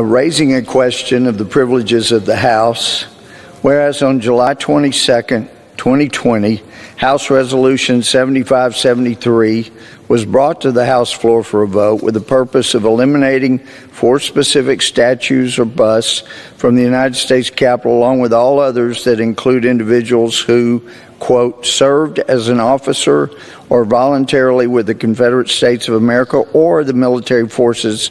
raising a question of the privileges of the House, whereas on July 22nd, 2020, House Resolution 7573 was brought to the House floor for a vote with the purpose of eliminating 4 specific statues or busts from the United States Capitol, along with all others that include individuals who, quote, served as an officer or voluntarily with the Confederate States of America or the military forces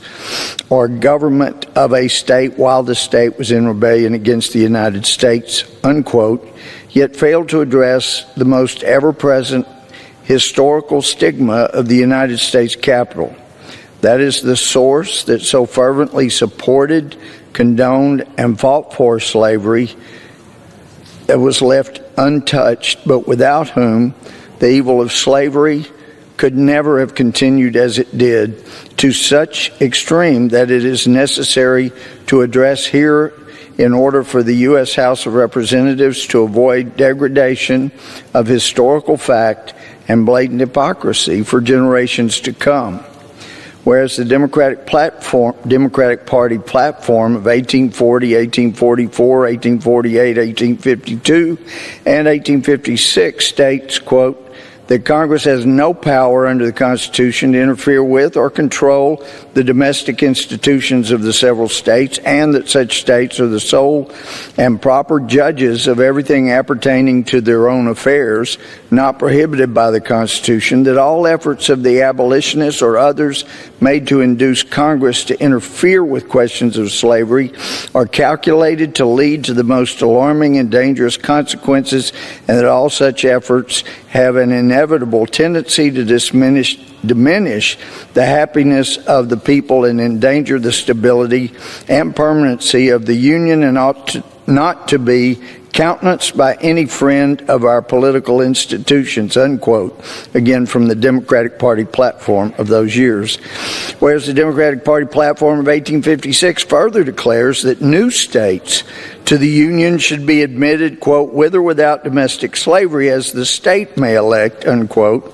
or government of a state while the state was in rebellion against the United States, unquote, yet failed to address the most ever-present historical stigma of the United States Capitol. That is the source that so fervently supported, condoned, and fought for slavery that was left untouched, but without whom the evil of slavery could never have continued as it did, to such extreme that it is necessary to address here in order for the U.S. House of Representatives to avoid degradation of historical fact and blatant hypocrisy for generations to come. Whereas the Democratic Party platform of 1840, 1844, 1848, 1852, and 1856 states, quote, that Congress has no power under the Constitution to interfere with or control the domestic institutions of the several states, and that such states are the sole and proper judges of everything appertaining to their own affairs, not prohibited by the Constitution, that all efforts of the abolitionists or others made to induce Congress to interfere with questions of slavery are calculated to lead to the most alarming and dangerous consequences, and that all such efforts have an inevitable tendency to diminish the happiness of the people and endanger the stability and permanency of the Union, and ought not to be countenanced by any friend of our political institutions, unquote, again from the Democratic Party platform of those years. Whereas the Democratic Party platform of 1856 further declares that new states to the Union should be admitted, quote, with or without domestic slavery as the state may elect, unquote.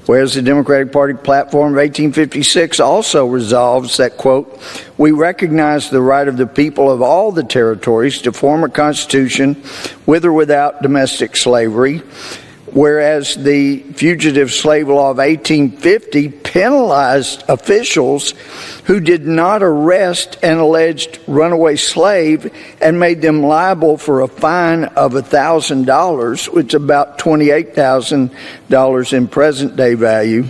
Whereas the Democratic Party platform of 1856 also resolves that, quote, we recognize the right of the people of all the territories to form a constitution with or without domestic slavery, whereas the Fugitive Slave Law of 1850 penalized officials who did not arrest an alleged runaway slave and made them liable for a fine of $1,000, which is about $28,000 in present-day value.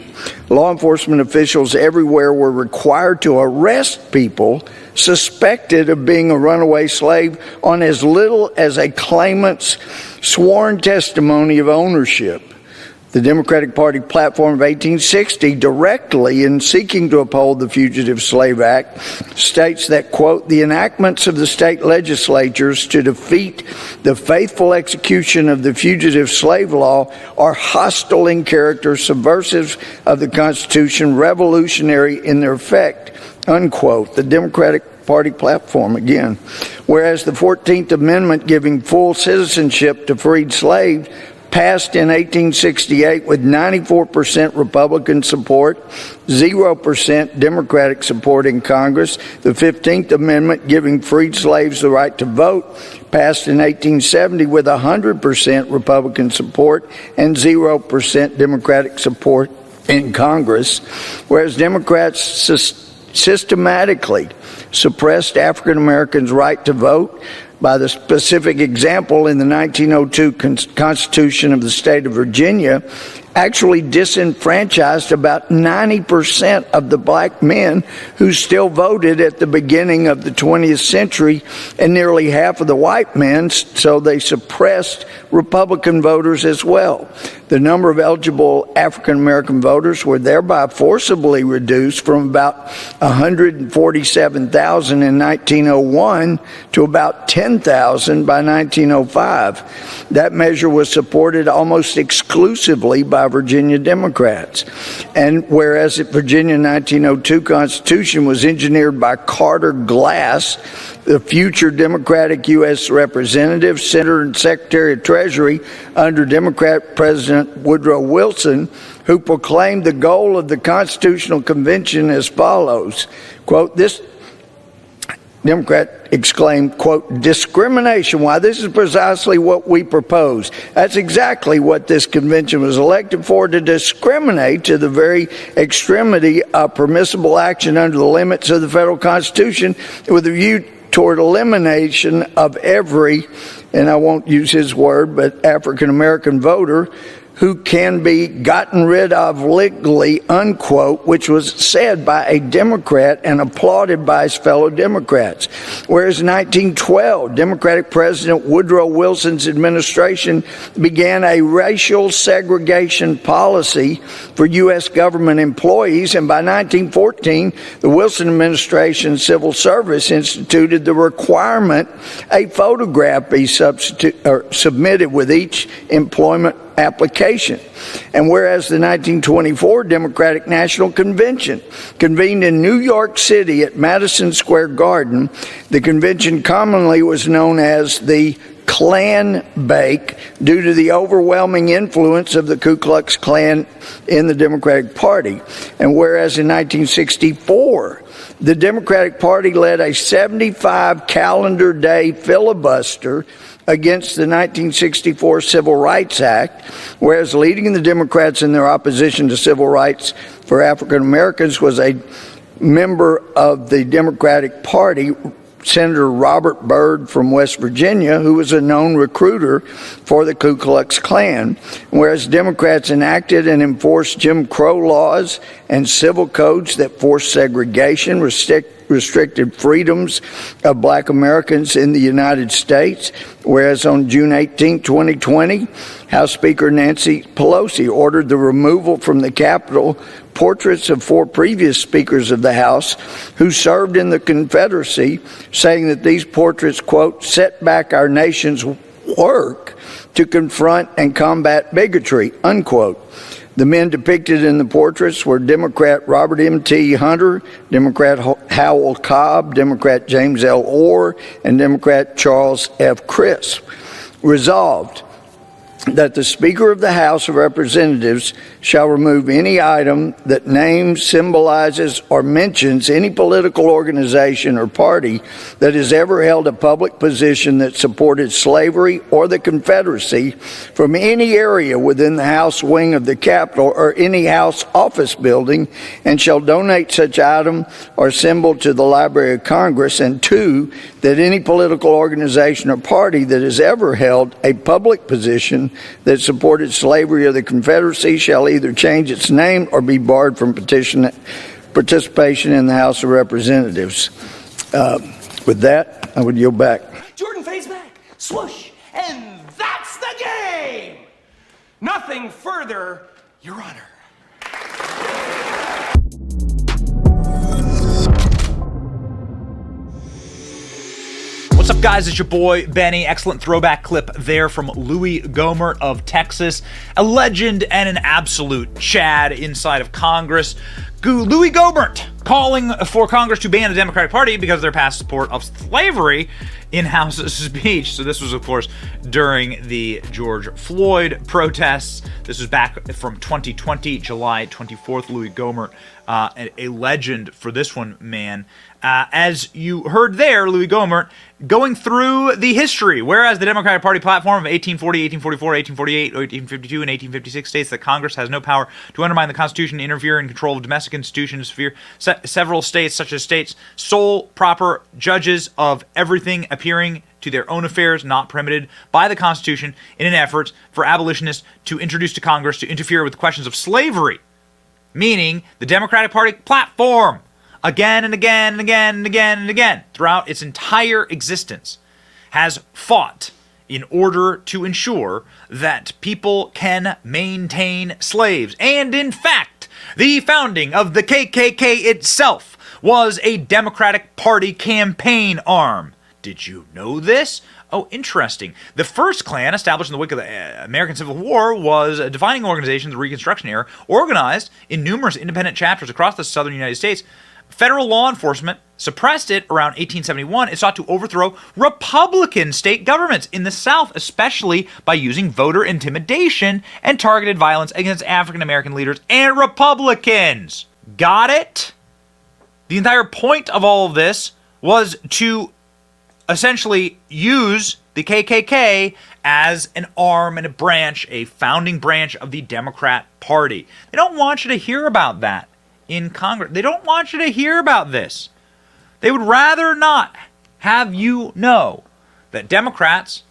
Law enforcement officials everywhere were required to arrest people suspected of being a runaway slave on as little as a claimant's sworn testimony of ownership. The Democratic Party platform of 1860, directly in seeking to uphold the Fugitive Slave Act, states that, quote, the enactments of the state legislatures to defeat the faithful execution of the Fugitive Slave Law are hostile in character, subversive of the Constitution, revolutionary in their effect, unquote. The Democratic Party platform again. Whereas the 14th Amendment giving full citizenship to freed slaves passed in 1868 with 94% Republican support, 0% Democratic support in Congress. The 15th Amendment giving freed slaves the right to vote passed in 1870 with 100% Republican support and 0% Democratic support in Congress, whereas Democrats systematically suppressed African Americans' right to vote by the specific example in the 1902 Constitution of the state of Virginia, actually disenfranchised about 90% of the black men who still voted at the beginning of the 20th century, and nearly half of the white men, so they suppressed Republican voters as well. The number of eligible African American voters were thereby forcibly reduced from about 147,000 in 1901 to about 10,000 by 1905. That measure was supported almost exclusively by Virginia Democrats. And whereas the Virginia 1902 Constitution was engineered by Carter Glass, the future Democratic U.S. Representative, Senator, and Secretary of Treasury under Democrat President Woodrow Wilson, who proclaimed the goal of the Constitutional Convention as follows, quote, this Democrat exclaimed, quote, discrimination. Why, this is precisely what we propose. That's exactly what this convention was elected for, to discriminate to the very extremity of permissible action under the limits of the federal Constitution with a view toward elimination of every, and I won't use his word, but African-American voter who can be gotten rid of legally, unquote, which was said by a Democrat and applauded by his fellow Democrats. Whereas in 1912, Democratic President Woodrow Wilson's administration began a racial segregation policy for U.S. government employees, and by 1914, the Wilson administration Civil Service instituted the requirement a photograph be submitted with each employment application. And whereas the 1924 Democratic National Convention convened in New York City at Madison Square Garden, the convention commonly was known as the Klan Bake due to the overwhelming influence of the Ku Klux Klan in the Democratic Party. And whereas in 1964, the Democratic Party led a 75 calendar day filibuster against the 1964 Civil Rights Act, whereas leading the Democrats in their opposition to civil rights for African Americans was a member of the Democratic Party, Senator Robert Byrd from West Virginia, who was a known recruiter for the Ku Klux Klan. Whereas Democrats enacted and enforced Jim Crow laws and civil codes that forced segregation, restricted freedoms of black Americans in the United States. Whereas on June 18, 2020, House Speaker Nancy Pelosi ordered the removal from the Capitol portraits of 4 previous speakers of the House who served in the Confederacy, saying that these portraits, quote, set back our nation's work to confront and combat bigotry, unquote. The men depicted in the portraits were Democrat Robert M.T. Hunter, Democrat Howell Cobb, Democrat James L. Orr, and Democrat Charles F. Crisp. Resolved that the Speaker of the House of Representatives shall remove any item that names, symbolizes, or mentions any political organization or party that has ever held a public position that supported slavery or the Confederacy from any area within the House wing of the Capitol or any House office building, and shall donate such item or symbol to the Library of Congress. And 2, that any political organization or party that has ever held a public position that supported slavery or the Confederacy shall either change its name or be barred from participation in the House of Representatives. With that, I would yield back. Jordan fades back, swoosh, and that's the game! Nothing further, Your Honor. What's up, guys? It's your boy, Benny. Excellent throwback clip there from Louis Gohmert of Texas, a legend and an absolute Chad inside of Congress. Louis Gohmert calling for Congress to ban the Democratic Party because of their past support of slavery in House speech. So this was, of course, during the George Floyd protests. This was back from 2020, July 24th. Louis Gohmert, a legend for this one, man. As you heard there, Louis Gohmert going through the history, whereas the Democratic Party platform of 1840, 1844, 1848, 1852, and 1856 states that Congress has no power to undermine the Constitution, interfere in control of domestic institutions, several states, such as states, sole proper judges of everything appearing to their own affairs, not permitted by the Constitution, in an effort for abolitionists to introduce to Congress to interfere with questions of slavery, meaning the Democratic Party platform, again and again and again and again and again, throughout its entire existence, has fought in order to ensure that people can maintain slaves. And in fact, the founding of the KKK itself was a Democratic Party campaign arm. Did you know this? Oh, interesting. The first Klan, established in the wake of the American Civil War, was a defining organization of the Reconstruction era, organized in numerous independent chapters across the southern United States. Federal law enforcement suppressed it around 1871. It sought to overthrow Republican state governments in the South, especially by using voter intimidation and targeted violence against African American leaders and Republicans. Got it? The entire point of all of this was to essentially use the KKK as an arm and a branch, a founding branch of the Democrat Party. They don't want you to hear about that in Congress. They don't want you to hear about this. They would rather not have you know that Democrats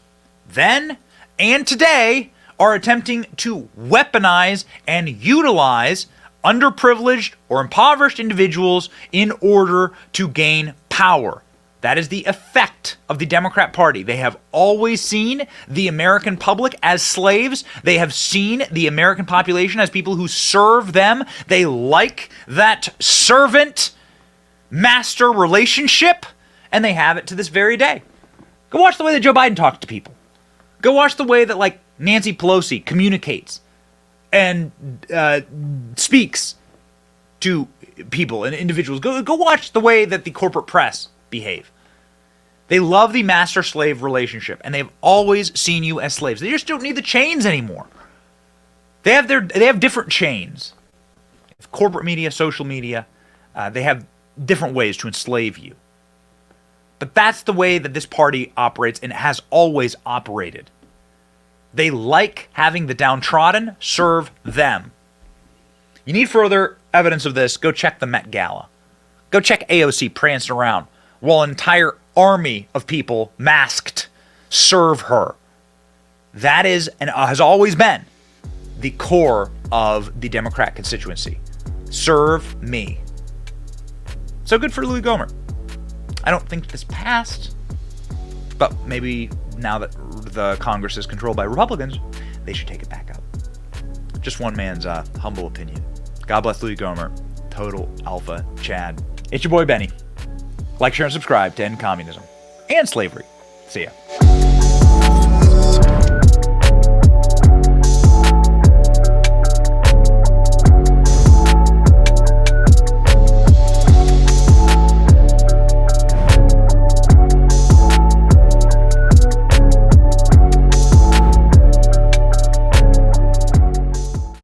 then and today are attempting to weaponize and utilize underprivileged or impoverished individuals in order to gain power. That is the effect of the Democrat Party. They have always seen the American public as slaves. They have seen the American population as people who serve them. They like that servant-master relationship, and they have it to this very day. Go watch the way that Joe Biden talks to people. Go watch the way that, like, Nancy Pelosi communicates and speaks to people and individuals. Go watch the way that the corporate press behave. They love the master-slave relationship, and they've always seen you as slaves. They just don't need the chains anymore. They have different chains. Corporate media, social media, they have different ways to enslave you. But that's the way that this party operates and has always operated. They like having the downtrodden serve them. You need further evidence of this, go check the Met Gala. Go check AOC prancing around while an entire army of people masked serve her. That is and has always been the core of the Democrat constituency. Serve me. So good for Louis Gohmert. I don't think this passed, but maybe now that the Congress is controlled by Republicans, they should take it back up. Just one man's humble opinion. God bless Louis Gohmert. Total alpha Chad. It's your boy Benny. Like, share, and subscribe to end communism and slavery. See ya.